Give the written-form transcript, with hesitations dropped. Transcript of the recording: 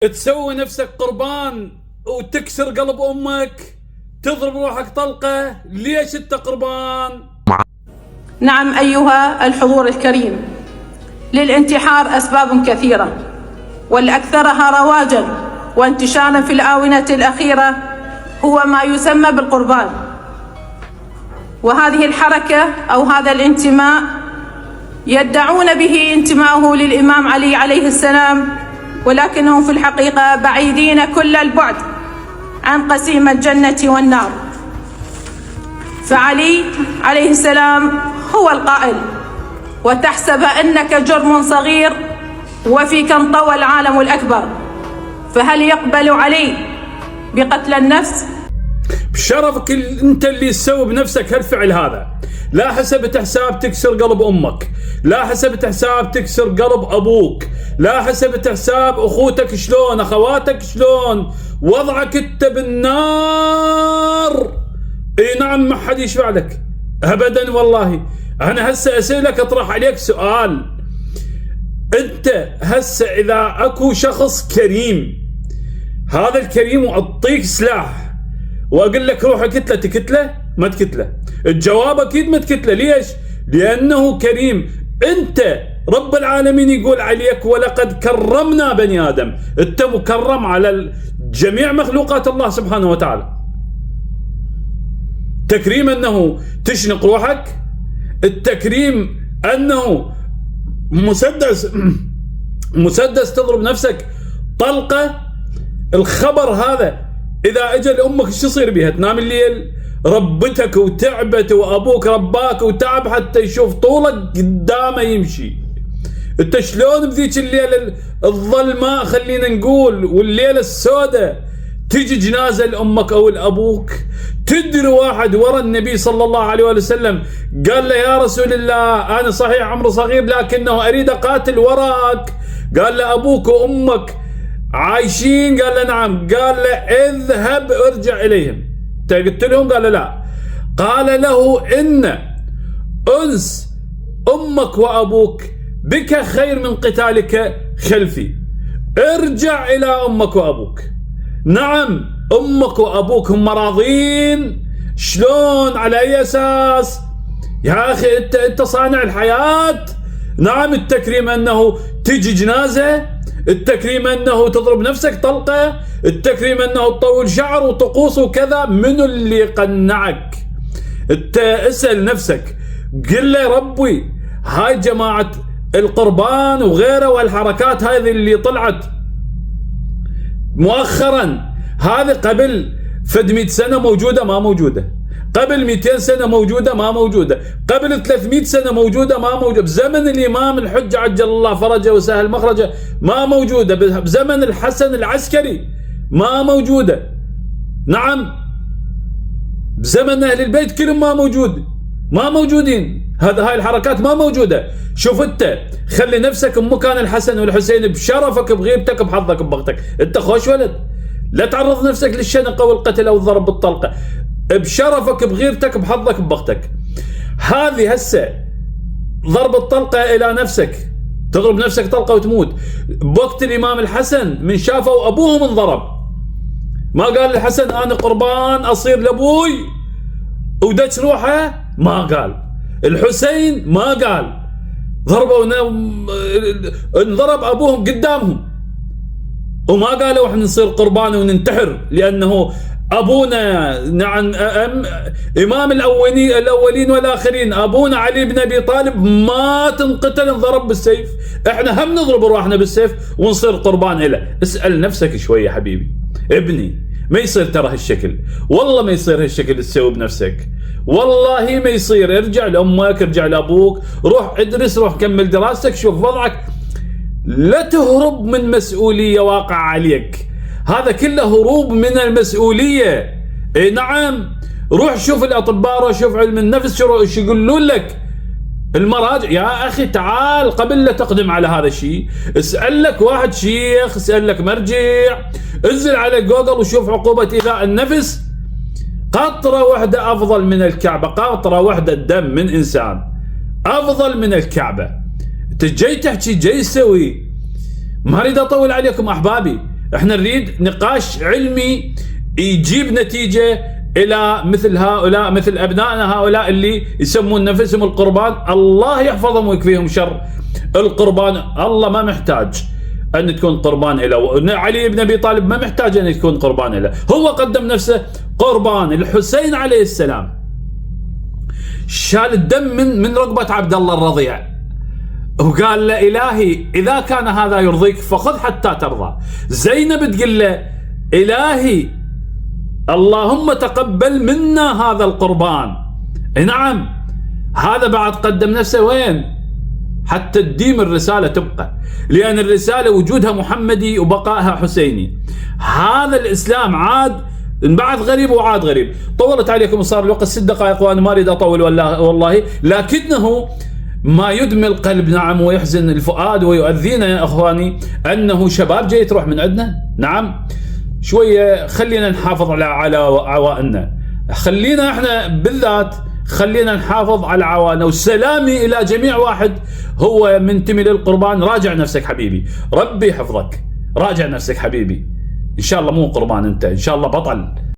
تسوي نفسك قربان وتكسر قلب امك، تضرب روحك طلقه، ليش انت قربان؟ نعم أيها الحضور الكريم، للانتحار أسباب كثيرة، والأكثرها رواجاً وانتشاراً في الآونة الأخيرة هو ما يسمى بالقربان. وهذه الحركة أو هذا الانتماء يدعون به انتماءه للإمام علي عليه السلام، ولكنهم في الحقيقة بعيدين كل البعد عن قسيم الجنة والنار. فعلي عليه السلام هو القائل: وتحسب أنك جرم صغير وفيك انطوى العالم الأكبر. فهل يقبل علي بقتل النفس؟ بشرفك انت اللي تسوي بنفسك هالفعل هذا. لا حسبت حساب تكسر قلب امك، لا حسبت حساب تكسر قلب ابوك، لا حسبت حساب اخوتك شلون، اخواتك شلون، وضعك انت بالنار. اي نعم، ما حد يشفع لك ابدا. والله انا هسه اسالك، اطرح عليك سؤال. انت هسه اذا اكو شخص كريم، هذا الكريم واعطيك سلاح واقول لك روح اقتله، تقتله؟ ما تقتله. الجواب اكيد ما تقتله. ليش؟ لانه كريم. انت رب العالمين يقول عليك: ولقد كرمنا بني ادم. انت مكرم على جميع مخلوقات الله سبحانه وتعالى. تكريم انه تشنق روحك، التكريم انه مسدس تضرب نفسك طلقه. الخبر هذا اذا اجى لامك شو يصير بيها؟ تنام الليل؟ ربتك وتعبت وابوك رباك وتعب حتى يشوف طولك قدامه يمشي. انت شلون بذيك الليله الظلماء خلينا نقول والليله السوداء تجي جنازه لامك او لابوك؟ تدري واحد ورا النبي صلى الله عليه وسلم قال له: يا رسول الله انا صحيح عمري صغير لكنه اريد اقاتل وراك. قال له: ابوك وامك عايشين؟ قال له: نعم. قال له: اذهب ارجع اليهم. قلت لهم؟ قال له: لا. قال له: ان انس امك وابوك بك خير من قتالك خلفي. ارجع الى امك وابوك. نعم، امك وابوك هم راضين. شلون؟ على اي اساس؟ يا اخي انت صانع الحياه. نعم، التكريم انه تجي جنازه، التكريم انه تضرب نفسك طلقه، التكريم انه تطول شعر وطقوس وكذا. منو اللي قنعك؟ انت اسال نفسك، قل له: ربي هاي جماعه القربان وغيره والحركات هذه اللي طلعت مؤخرا، هذه قبل فد 100 سنه موجوده ما موجوده، قبل 200 سنه موجوده ما موجوده، قبل 300 سنه موجوده ما موجوده، بزمن الامام الحجه عجل الله فرجه وسهل مخرجه ما موجوده، بزمن الحسن العسكري ما موجوده. نعم، بزمن اهل البيت كلهم ما موجودين. هاي الحركات ما موجوده. شوف انت، خلي نفسك بمكان الحسن والحسين بشرفك بغيبتك بحظك ببغتك. انت خوش ولد، لا تعرض نفسك للشنقه والقتل او الضرب بالطلقه. بشرفك بغيرتك بحظك ببغتك. هذه هسه ضرب الطلقه الى نفسك، تضرب نفسك طلقه وتموت. بوقت الامام الحسن من شافوا ابوهم انضرب، ما قال الحسن انا قربان اصير لابوي ودج روحه؟ ما قال. الحسين ما قال. ضربوا انضرب ابوهم قدامهم، وما قالوا احنا نصير قربان وننتحر لانه ابونا. نعم، امام الاولين والاخرين ابونا علي بن ابي طالب ما تنقتل انضرب بالسيف، احنا هم نضرب ارواحنا بالسيف ونصير قربان له. اسال نفسك شويه حبيبي ابني، ما يصير ترى هالشكل، والله ما يصير هالشكل تسوي بنفسك، والله ما يصير. ارجع لامك، ارجع لابوك، روح ادرس، روح كمل دراستك، شوف وضعك. لا تهرب من مسؤوليه واقع عليك، هذا كله هروب من المسؤوليه. اي نعم، روح شوف الاطباء، روح شوف علم النفس شو يقولون لك المراجع. يا اخي تعال قبل لا تقدم على هذا الشيء، اسال لك واحد شيخ، اسال لك مرجع، انزل على جوجل وشوف عقوبه ايذاء النفس. قطره واحده افضل من الكعبه، قطره واحده دم من انسان افضل من الكعبه. انت جاي تحكي، جاي تسوي. ما اريد اطول عليكم احبابي، احنا نريد نقاش علمي يجيب نتيجة الى مثل هؤلاء، مثل ابنائنا هؤلاء اللي يسمون نفسهم القربان. الله يحفظهم ويكفيهم شر القربان. الله ما محتاج ان تكون قربان له. علي بن ابي طالب ما محتاج ان يكون قربان له، هو قدم نفسه قربان. الحسين عليه السلام شال الدم من رقبة عبد الله الرضيع وقال له إلهي إذا كان هذا يرضيك فخذ حتى ترضى. زينب تقول له إلهي اللهم تقبل منا هذا القربان. نعم، هذا بعد قدم نفسه وين؟ حتى تديم الرسالة تبقى، لأن الرسالة وجودها محمدي وبقائها حسيني. هذا الإسلام عاد انبعث غريب وعاد غريب. طولت عليكم وصار الوقت 6 دقائق وأنا ما أريد أطول والله، لكنه ما يدمي القلب نعم ويحزن الفؤاد ويؤذينا يا أخواني أنه شباب جاي تروح من عندنا. نعم شوية خلينا نحافظ على عوائلنا، خلينا احنا بالذات خلينا نحافظ على عوائلنا. وسلامي إلى جميع واحد هو منتمي للقربان. راجع نفسك حبيبي، ربي يحفظك، راجع نفسك حبيبي. إن شاء الله مو قربان أنت، إن شاء الله بطل.